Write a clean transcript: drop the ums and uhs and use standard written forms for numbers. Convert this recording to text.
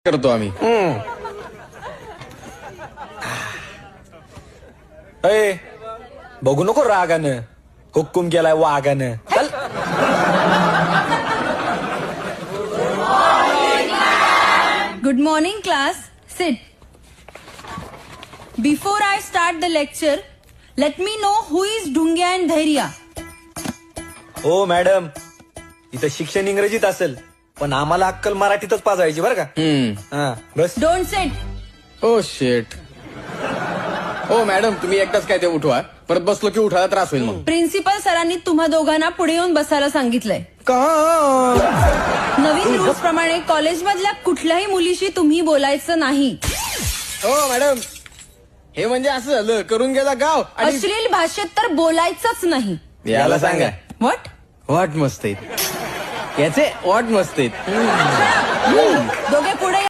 करतो आम्ही. अय बघू नको रागानं, हुक्कुम केलाय वागानं. चल. Good morning, class. Sit. Before I start the lecture, let me know who is Dhungya and Dhairya. हो मॅडम, इथं शिक्षण इंग्रजीत असेल पण आम्हाला अक्कल मराठीतच पाजवायची बरं का. हा बस. Don't sit. ओ शेट. हो मॅडम, तुम्ही एकदाच काय ते उठवा, परत बसलो की उठायला त्रास होईल मग. प्रिन्सिपल सरांनी तुम्हा दोघांना पुढे येऊन बसायला सांगितलंय. का नवीन रूल्स प्रमाणे कॉलेजमधल्या कुठल्याही मुलीशी तुम्ही बोलायचं नाही. हो मॅडम, हे म्हणजे असं झालं, करून गेला गाव आणि अश्लील भाषेत तर बोलायचंच नाही. याला सांगा व्हॉट? वाट मस्त आहेत याचे, वाट मस्त आहेत. दोघे पुढे